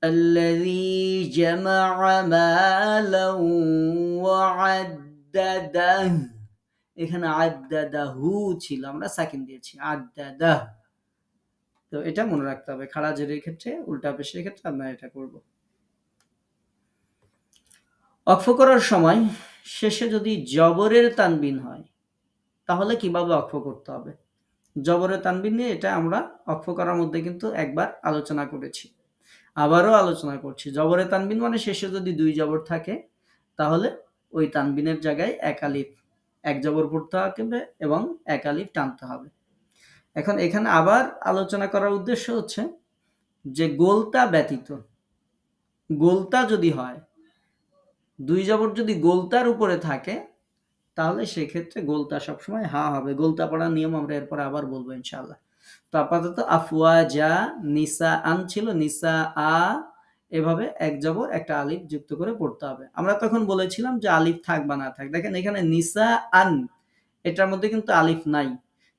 الذي جمع مالا وعدده, এখানে আদ্দাদাহু ছিল, আমরা সাকিন দিয়েছি আদ্দাদাহ। তো এটা মনে রাখতে হবে, খাড়া জেরের ক্ষেত্রে উল্টা পেশের ক্ষেত্রে আমরা এটা করব। অক্ফ করার সময় শেষে যদি জবরের তানবিন হয় তাহলে কিভাবে অক্ফ করতে হবে। জবরের তানবিন নিয়ে এটা আমরা অক্ফ করার মধ্যে কিন্তু একবার আলোচনা করেছি, আবারও আলোচনা করছি। জবরে তানবিন মানে শেষে যদি 2 জবর থাকে তাহলে ওই তানবিনের জায়গায় 1 আলিফ, 1 জবর পড়তে হবে এবং 1 আলিফ টানতে হবে। এখন এখানে আবার আলোচনা করার উদ্দেশ্য হচ্ছে যে গোলতা ব্যতীত, গোলতা যদি হয়, 2 জবর যদি গোলতার উপরে থাকে তাহলে সেক্ষেত্রে গোলতা সবসময় হা হবে। গোলতা পড়ার নিয়ম আমরা এরপরে আবার বলবো ইনশাআল্লাহ। তো আপাতত আফওয়াজা, নিসা আন ছিল নিসা আ, এভাবে এক জবর একটা আলিফ যুক্ত করে পড়তে হবে। আমরা তখন বলেছিলাম যে আলিফ থাক বা না থাক। দেখেন এখানে নিসা আন এটার মধ্যে কিন্তু আলিফ নাই।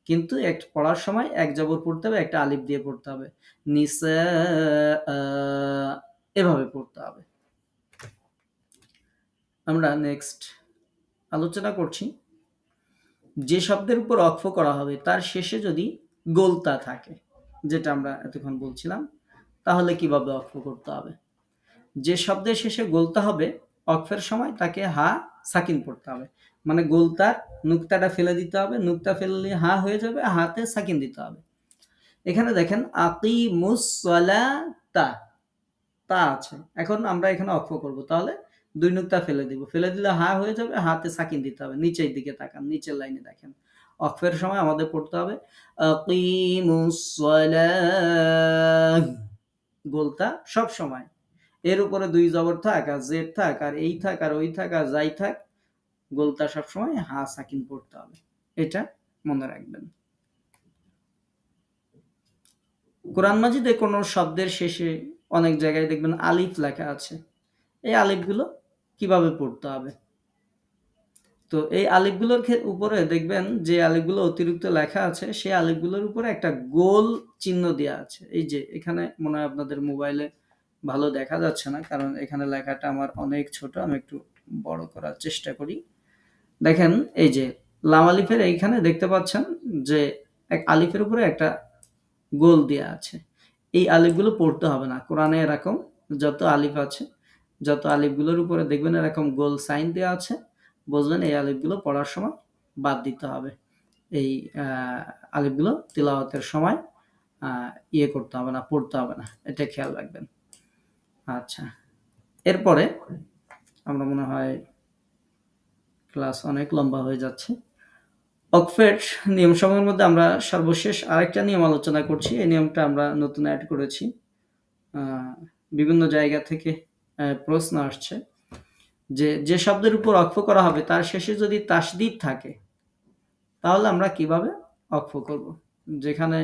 কিন্তু পড়ার সময় এক জবর পড়তে হবে, একটা আলিফ দিয়ে পড়তে হবে। নিসা আ এভাবে পড়তে হবে। আমরা নেক্সট আলোচনা করছি যে শব্দের উপর অক্ফ করা হবে তার শেষে যদি গোলতা থাকে, যেটা আমরা এতক্ষণ বলছিলাম, তাহলে কিভাবে অক্ফ করতে হবে। যে শব্দের শেষে গোলতা হবে অক্ফের সময় তাকে হা সাকিন পড়তে হবে। মানে গোলতার নুক্তাটা ফেলে দিতে হবে, নুক্তা ফেললে হা হয়ে যাবে, হাতে সাকিন দিতে হবে। এখানে দেখেন আকিমুস সালাতা তা আছে। এখন আমরা এখানে অক্ষ করব, তাহলে দুই নুক্তা ফেলে দিব, ফেলে দিলে হা হয়ে যাবে, হাতে সাকিন দিতে হবে। নিচের দিকে তাকান, নিচের লাইনে দেখেন অক্ফের সময় আমাদের পড়তে হবে আকিমুস সালাহ, গোলতা সব সময়। এর উপরে দুই জবর থাক আর জেড থাক আর এই থাক আর ওই থাক আর যাই থাক, গোলতা সব সময় হা সাকিন পড়তে হবে। এটা মনে রাখবেন। কোরআন মাজিদে কোনো শব্দের শেষে অনেক জায়গায় দেখবেন আলিফ লেখা আছে। এই আলিফগুলো কিভাবে পড়তে হবে? তো এই আলিফগুলোর উপরে দেখবেন যে আলিফগুলো অতিরিক্ত লেখা আছে, সেই আলিফগুলোর উপরে একটা গোল চিহ্ন দেওয়া আছে। এই যে এখানে মনে হয় আপনাদের মোবাইলে ভালো দেখা যাচ্ছে না, কারণ এখানে লেখাটা আমার অনেক ছোট। আমি একটু বড় করার চেষ্টা করি। দেখেন এই যে লাম আলিফের এইখানে দেখতে পাচ্ছেন যে এক আলিফের উপরে একটা গোল দেওয়া আছে। এই আলিফগুলো পড়তে হবে না। কোরআনে এরকম যত আলিফ আছে, যত আলিফগুলোর উপরে দেখবেন এরকম গোল সাইন দেওয়া আছে, বুঝবেন এই আলিফগুলো পড়ার সময় বাদ দিতে হবে। এই আলিফগুলো তিলাওয়াতের সময় ইয়ে করতে হবে না, পড়তে হবে না। এটা খেয়াল রাখবেন। আচ্ছা, এরপরে আমরা মনে হয় ক্লাস অনেক লম্বা হয়ে যাচ্ছে। অক্সফোর্ড নিয়মসমূহের মধ্যে আমরা সর্বশেষ আরেকটা নিয়ম আলোচনা করছি। এই নিয়মটা আমরা নতুন অ্যাড করেছি। বিভিন্ন জায়গা থেকে প্রশ্ন আসছে যে যে শব্দের উপর অক্ফ করা হবে তার শেষে যদি তাসদিদ থাকে, তাহলে আমরা কিভাবে অক্ফ করব। যেখানে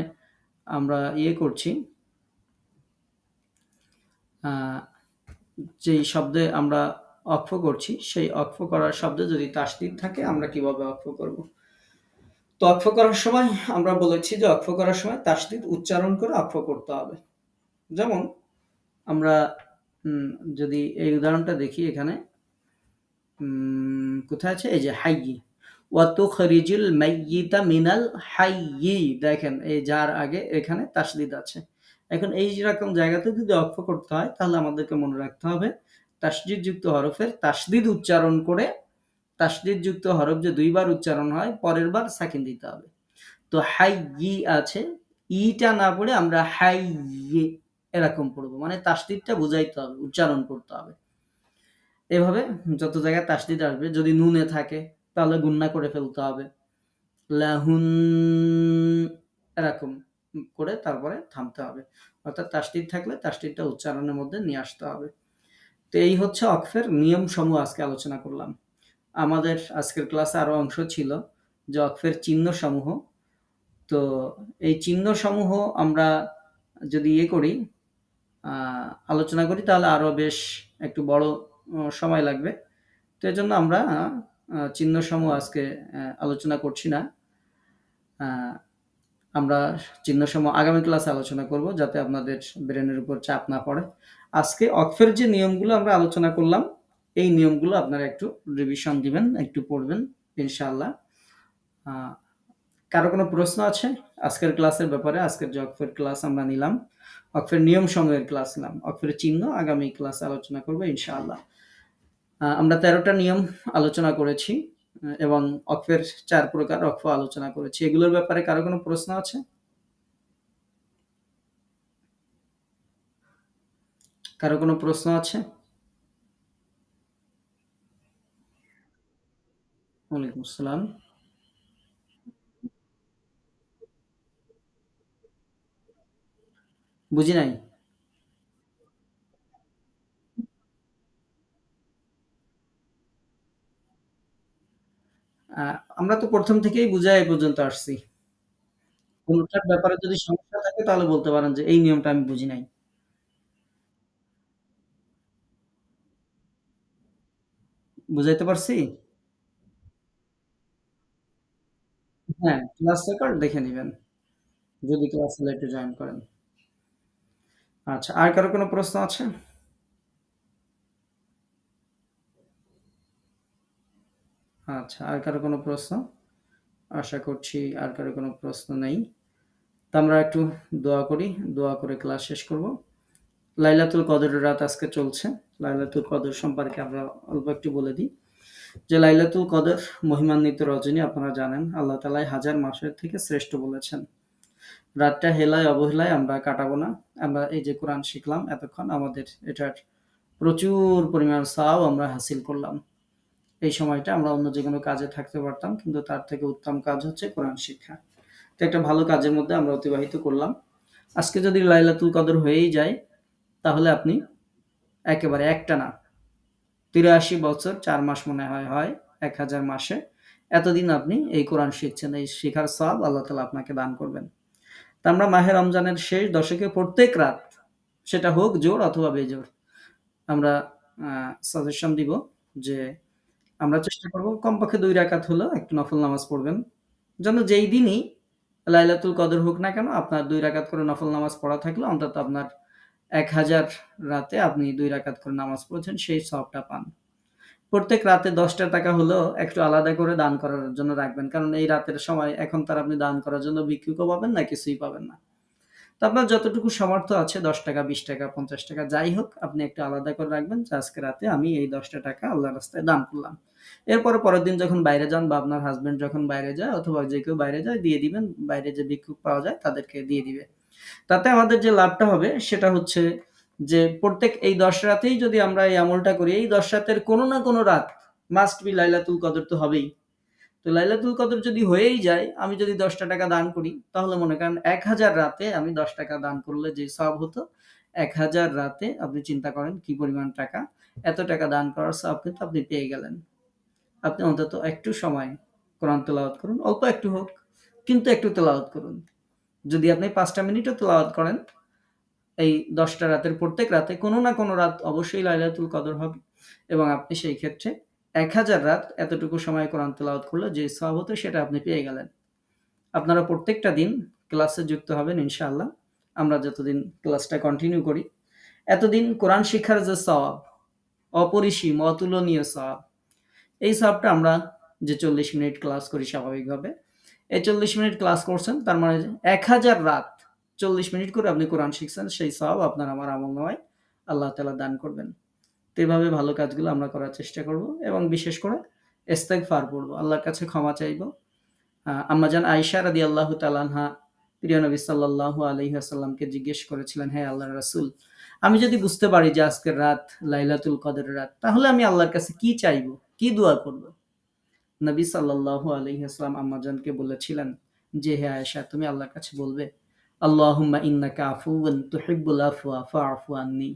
আমরা ইয়ে করছি, যেই শব্দে আমরা অক্ফ করছি সেই অক্ফ করার শব্দে যদি তাসদিদ থাকে, আমরা কিভাবে অক্ফ করব। তো অক্ফ করার সময় আমরা বলেছি যে অক্ফ করার সময় তাসদিদ উচ্চারণ করে অক্ফ করতে হবে। যেমন আমরা যদি এই উদাহরণটা দেখি, এখানে কোথায় আছে, এই যে হাইয়ি, ওয়াতুখরিজুল মাইয়িতা মিনাল হাইয়ি, দেখেন এই যার আগে এখানে তাসদিদ আছে। এখন এই রকম জায়গাতে যদি অক্ফ করতে হয়, তাহলে আমাদেরকে মনে রাখতে হবে তাসদিদ যুক্ত হরফের তাসদিদ উচ্চারণ করে, তাসদিদ যুক্ত হরফ যে দুইবার উচ্চারণ হয়, পরের বার সাকিন দিতে হবে। তো হাইয়ি আছে, ইটা না পড়ে আমরা হাইয়ি এরকম পড়বো, মানে তাসদিদটা বুঝাইতে হবে, উচ্চারণ করতে হবে। এভাবে যত জায়গায় তাসদিদ আসবে, যদি নুনে থাকে তাহলে গুন্না করে ফেলতে হবে, লাহুন এরকম করে তারপরে থামতে হবে। অর্থাৎ তাসদিদ থাকলে তাসদিদটা উচ্চারণের মধ্যে নিয়ে আসতে হবে। তো এই হচ্ছে অক্ফের নিয়ম সমূহ আজকে আলোচনা করলাম। আমাদের আজকের ক্লাসে আরো অংশ ছিল যে অক্ফের চিহ্ন সমূহ। তো এই চিহ্ন সমূহ আমরা যদি ইয়ে করি, আলোচনা করি, তাহলে আরো বেশ একটু বড় সময় লাগবে। তো এজন্য আমরা চিহ্ন সমূহ আজকে আলোচনা করছি না। আমরা চিহ্ন সমূহ আগামী ক্লাসে আলোচনা করব, যাতে আপনাদের ব্রেনের উপর চাপ না পড়ে। আজকে অক্ফের যে নিয়মগুলো আমরা আলোচনা করলাম, এই নিয়মগুলো আপনারা একটু রিভিশন দিবেন, একটু পড়বেন ইনশাআল্লাহ। কারো কোনো প্রশ্ন আছে আজকের ক্লাসের ব্যাপারে? আজকের যে অক্ফের ক্লাস আমরা নিলাম, অক্ফের নিয়ম সমূহের ক্লাস নিলাম, অক্ফের চিহ্ন আগামী ক্লাসে আলোচনা করবো ইনশাআল্লাহ। আমরা 13টা নিয়ম আলোচনা করেছি এবং অক্ফের 4 প্রকার অক্ফ আলোচনা করেছি। এগুলোর ব্যাপারে কারো কোনো প্রশ্ন আছে? কারো কোনো প্রশ্ন আছে? ওয়ালাইকুম আসসালাম। বুঝি নাই। আমরা তো প্রথম থেকেই বুঝায় এই পর্যন্ত আসছি। কোনটার ব্যাপারে যদি সমস্যা থাকে তাহলে বলতে পারেন যে এই নিয়মটা আমি বুঝি নাই। বুঝাইতে পারছি? হ্যাঁ, ক্লাস রেকর্ড দেখে নিবেন। যদি ক্লাস হলে একটু জয়েন করেন। আচ্ছা, আর কারো কোনো প্রশ্ন আছে? আচ্ছা, আর কারো কোনো প্রশ্ন? আশা করছি আর কারো কোনো প্রশ্ন নেই। তো আমরা একটু দোয়া করি। দোয়া করে ক্লাস শেষ করব। লাইলাতুল কদরের রাত আজকে চলছে। লাইলাতুল কদর সম্পর্কে আমরা অল্প একটু বলে দিই। যে লাইলাতুল কদর মহিমান্বিত রজনী আপনারা জানেন। আল্লাহ তাআলা হাজার মাসের থেকে শ্রেষ্ঠ বলেছেন। রাতটা হেলায় অবহেলায় আমরা কাটাবো না। আমরা এই যে কোরআন শিখলাম এতক্ষণ আমাদের এটার প্রচুর পরিমাণ সওয়াব আমরা হাসিল করলাম। এই সময়টা আমরা অন্য যেকোনো কাজে থাকতে পারতাম, কিন্তু তার থেকে উত্তম কাজ হচ্ছে কোরআন শিক্ষা। তো একটা ভালো কাজের মধ্যে আমরা অতিবাহিত করলাম। আজকে যদি লাইলাতুল কদর হয়েই যায়, তাহলে আপনি একেবারে একটানা ৮৩ বছর ৪ মাস মনে হয় ১,০০০ মাসে এতদিন আপনি এই কোরআন শিখছেন। এই শিখার সওয়াব আল্লাহ তাআলা আপনাকে দান করবেন। তো আমরা মাহে রমজানের শেষ দশকে প্রত্যেক রাত, সেটা হোক জোর অথবা বেজোর, আমরা সাজেশন দিব যে আমরা চেষ্টা করব কমপক্ষে ২ রাকাত হলেও একটু নফল নামাজ পড়বেন। যেন যেই দিনই লাইলাতুল কদর হোক না কেন, আপনার ২ রাকাত করে নফল নামাজ পড়া থাকলে অন্তত আপনার ১,০০০ রাতে আপনি ২ রাকাত করে নামাজ পড়েছেন, সেই সওয়াবটা পান। প্রত্যেক রাতে ৳১০ হলেও একটু আলাদা করে দান করার জন্য রাখবেন। কারণ এই রাতের সময় এখন তো আর আপনি দান করার জন্য ভিক্ষুকও পাবেন না, কিছুই পাবেন না। তো আপনার যতটুকু সামর্থ্য আছে ৳১০, ৳২০, ৳৫০ যাই হোক, আপনি একটু আলাদা করে রাখবেন যে আজকে রাতে আমি এই ৳১০ আল্লাহর রাস্তায় দান করলাম। এরপরে পরের দিন যখন বাইরে যান বা আপনার হাসব্যান্ড যখন বাইরে যায় অথবা যে কেউ বাইরে যায় দিয়ে দিবেন। বাইরে যে ভিক্ষুক পাওয়া যায় তাদেরকে দিয়ে দিবে। তাতে আমাদের যে লাভটা হবে সেটা হচ্ছে যে প্রত্যেক এই ১০ রাতেই যদি আমরা এই আমলটা করি, এই ১০ রাতের কোনো না কোনো রাত মাস্ট বি লাইলাতুল কদর তো হবেই। তো লাইলাতুল কদর যদি হয়েই যায়, আমি যদি ৳১০ দান করি, তাহলে মনে করেন ১,০০০ রাতে আমি ৳১০ দান করলে যে সওয়াব হতো, ১,০০০ রাতে আপনি চিন্তা করেন কি পরিমাণ টাকা। এত টাকা দান করার সওয়াব কিন্তু আপনি পেয়ে গেলেন। আপনি অন্তত একটু সময় কোরআন তেলাওয়াত করুন। অল্প একটু হোক, কিন্তু একটু তেলাওয়াত করুন। যদি আপনি ৫ টা মিনিটও তেলাওয়াত করেন, এই ১০ টা রাতের প্রত্যেক রাতে কোনো না কোনো রাত অবশ্যই লাইলাতুল কদর হবে এবং আপনি সেই ক্ষেত্রে ১,০০০ রাত এতটুকু সময় কোরআন তেলাওয়াত করলে যে সওয়াব হতো সেটা আপনি পেয়ে গেলেন। আপনারা প্রত্যেকটা দিন ক্লাসে যুক্ত হবেন ইনশাআল্লাহ। আমরা যতদিন ক্লাসটা কন্টিনিউ করি, এতদিন কোরআন শিক্ষার যে সওয়াব, অপরিসীম, অতুলনীয় সওয়াব, এই সওয়াবটা আমরা যে ৪০ মিনিট ক্লাস করি স্বাভাবিকভাবে, এই ৪০ মিনিট ক্লাস করছেন, তার মানে ১,০০০ রাত ৪০ মিনিট করে আপনি কোরআন শিখছেন, সেই সওয়াব আপনার আমার আমলনামায় আল্লাহ তাআলা দান করবেন। তো এভাবে ভালো কাজগুলো আমরা করার চেষ্টা করব এবং বিশেষ করে ইস্তেগফার পড়ব। আল্লাহর কাছে ক্ষমা চাইব। আম্মাজান আয়েশা রাদিয়াল্লাহু তাআলা আনহা প্রিয় নবী সাল্লাল্লাহু আলাইহি ওয়াসাল্লামকে জিজ্ঞেস করেছিলেন, হে আল্লাহর রাসূল, আমি যদি বুঝতে পারি যে আজকের রাত লাইলাতুল কদরের রাত, তাহলে আমি আল্লাহর কাছে কি চাইবো? কি দোয়া করব? নবী সাল্লাল্লাহু আলাইহি ওয়াসাল্লাম আম্মাজানকে বলেছিলেন যে, হে আয়েশা, তুমি আল্লাহর কাছে বলবে, আল্লাহুম্মা ইন্নাকা আফুউন তুহিব্বুল আফওয়া ফাআফু আন্নি।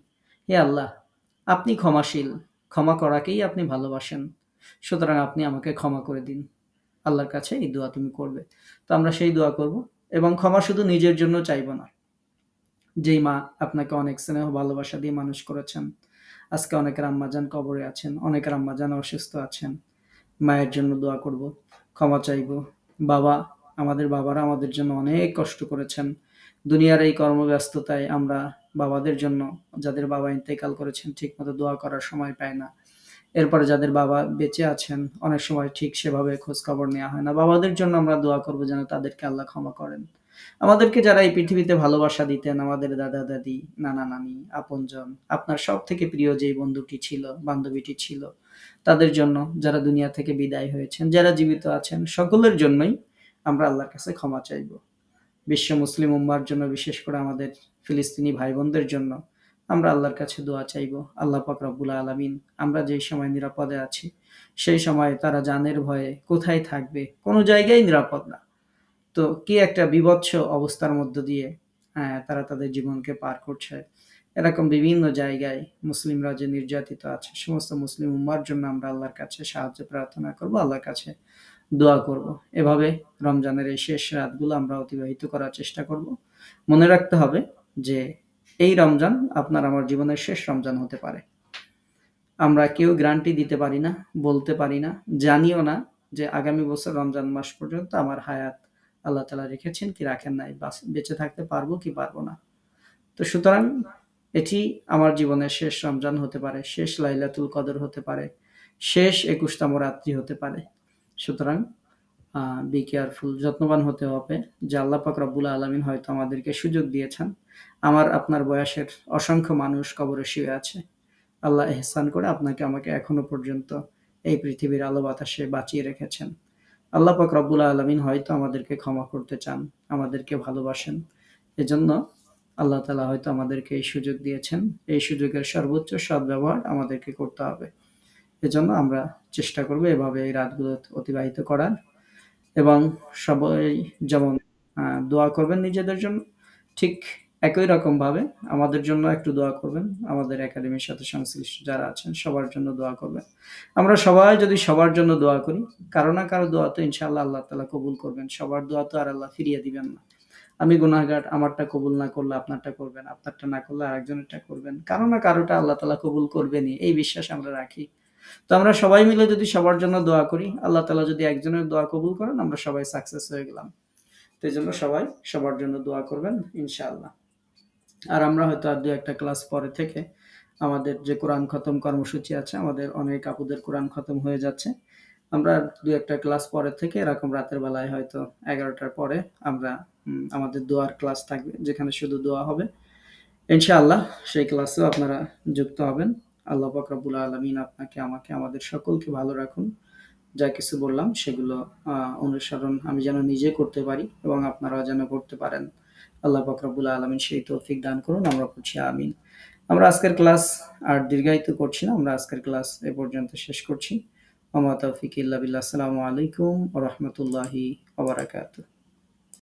হে আল্লাহ, আপনি ক্ষমাশীল, ক্ষমা করাকেই আপনি ভালোবাসেন। সুতরাং আপনি আমাকে ক্ষমা করে দিন। আল্লাহর কাছে এই দোয়া তুমি করবে। তো আমরা সেই দোয়া করব এবং ক্ষমা শুধু নিজের জন্য চাইব না। যেই মা আপনাকে অনেক স্নেহ ভালোবাসা দিয়ে মানুষ করেছেন, আজকে অনেকের আম্মাজান কবরে আছেন, অনেকের আম্মাজান অসুস্থ আছেন। মায়ের জন্য দোয়া করব, ক্ষমা চাইব। বাবা, আমাদের বাবারা আমাদের জন্য অনেক কষ্ট করেছেন। দুনিয়ার এই কর্মব্যস্ততায় আমরা বাবাদের জন্য, যাদের বাবা ইন্তেকাল করেছেন, ঠিকমতো দোয়া করার সময় পাই না। এরপরে যাদের বাবা বেঁচে আছেন, অনেক সময় ঠিক সেভাবে খোঁজখবর নেওয়া হয় না। বাবাদের জন্য আমরা দোয়া করব যেন তাদেরকে আল্লাহ ক্ষমা করেন। আমাদেরকে যারা এই পৃথিবীতে ভালোবাসা দিতেন, আমাদের দাদা-দাদি, নানা-নানি, আপনজন, আপনার সবথেকে প্রিয় যেই বন্ধুটি ছিল, বান্ধবীটি ছিল, তাদের জন্য, যারা দুনিয়া থেকে বিদায় হয়েছেন, যারা জীবিত আছেন, সকলের জন্যই আমরা আল্লাহর কাছে ক্ষমা চাইব। বিশ্ব মুসলিম উম্মার জন্য, বিশেষ করে আমাদের ফিলিস্তিনি ভাই-বোনদের জন্য আমরা আল্লাহর কাছে দোয়া চাইব। আল্লাহ পাক রব্বুল আলামিন আমরা যেই সময় নিরাপদে আছি, সেই সময় তারা জানের ভয়ে কোথায় থাকবে? কোনো জায়গায় নিরাপদ না। তো কি একটা বীভৎস অবস্থার মধ্য দিয়ে তারা তাদের জীবনকে পার করছে। এরকম বিভিন্ন জায়গায় মুসলিমরা যে নির্যাতিত আছে, সমস্ত মুসলিম উম্মার জন্য আমরা আল্লাহর কাছে সাহায্য প্রার্থনা করব, আল্লাহর কাছে দোয়া করব। এভাবে রমজানের এই শেষ রাতগুলো আমরা অতিবাহিত করার চেষ্টা করব। মনে রাখতে হবে যে এই রমজান আপনার আমার জীবনের শেষ রমজান হতে পারে। আমরা কেউ গ্যারান্টি দিতে পারি না, বলতে পারি না, জানিও না যে আগামী বছর রমজান মাস পর্যন্ত আমার হায়াত আল্লাহ তাআলা রেখেছেন কি রাখেন নাই, বেঁচে থাকতে পারবো কি পারবো না। তো সুতরাং এটি আমার জীবনের শেষ রমজান হতে পারে, শেষ লাইলাতুল কদর হতে পারে, শেষ ২১তম রাত্রি হতে পারে। সুতরাং বি কেয়ারফুল, যত্নবান হতে হবে যে আল্লাহ পাক রব্বুল আলামিন হয়তো আমাদেরকে সুযোগ দিয়েছেন। আমার আপনার বয়সের অসংখ্য মানুষ কবরে শুয়ে আছে। আল্লাহ এহসান করে আপনাকে আমাকে এখনো পর্যন্ত এই পৃথিবীর আলো বাতাসে বাঁচিয়ে রেখেছেন। আল্লাহ পাক রব্বুল আলামিন হয়তো আমাদেরকে ক্ষমা করতে চান, আমাদেরকে ভালোবাসেন। এজন্য আল্লাহ তাআলা হয়তো আমাদেরকে এই সুযোগ দিয়েছেন। এই সুযোগের সর্বোচ্চ সদ্ব্যবহার আমাদেরকে করতে হবে। এজন্য আমরা চেষ্টা করব এভাবে এই রাতগুলো অতিবাহিত করার, এবং সবাই যেমন দোয়া করবেন নিজেদের জন্য, ঠিক একই রকমভাবে আমাদের জন্য একটু দোয়া করবেন। আমাদের একাডেমির সাথে সংশ্লিষ্ট যারা আছেন সবার জন্য দোয়া করবেন। আমরা সবাই যদি সবার জন্য দোয়া করি, কারো না কারো দোয়া তো ইনশাআল্লাহ আল্লাহ তাআলা কবুল করবেন। সবার দোয়া তো আর আল্লাহ ফিরিয়ে দিবেন না। আমি গুনাহগার, আমারটা কবুল না করলে আপনারটা করবেন, আপনারটা না করলে আরেকজনেরটা করবেন। কারো না কারোটা আল্লাহ তাআলা কবুল করবেনই, এই বিশ্বাস আমরা রাখি। তো আমরা সবাই মিলে যদি সবার জন্য দোয়া করি, আল্লাহ তাআলা যদি একজনের দোয়া কবুল করেন, আমরা সবাই সাকসেস হয়ে গেলাম। তো এজন্য সবাই সবার জন্য দোয়া করবেন ইনশাআল্লাহ। আর আমরা হয়তো আর ২-১টা ক্লাস পরে থেকে আমাদের যে কোরআন খতম কর্মসূচি আছে, আমাদের অনেক আপুদের কোরআন খতম হয়ে যাচ্ছে। আমরা ২-১টা ক্লাস পরে থেকে এরকম রাতের বেলায় হয়তো ১১টার পরে আমরা আমাদের দোয়ার ক্লাস থাকবে, যেখানে শুধু দোয়া হবে। ইনশাআল্লাহ সেই ক্লাসেও আপনারা যুক্ত হবেন। আল্লাহ পাক রব্বুল আলামিন আপনাকে, আমাকে, আমাদের সকলকে ভালো রাখুন। যা কিছু বললাম সেগুলো অনুসরণ আমি যেন নিজে করতে পারি এবং আপনারাও যেন করতে পারেন। আল্লাহ পাক রব্বুল আলামিন সেই তৌফিক দান করুন। আমরা পড়ছি আমিন। আমরা আজকের ক্লাস আর দীর্ঘায়িত করছি না। আমরা আজকের ক্লাস এ পর্যন্ত শেষ করছি। ওয়া মা তাওফিক ইল্লা বিল্লাহ। আসসালামু আলাইকুম ওয়া রাহমাতুল্লাহি ওয়া বারাকাতুহু।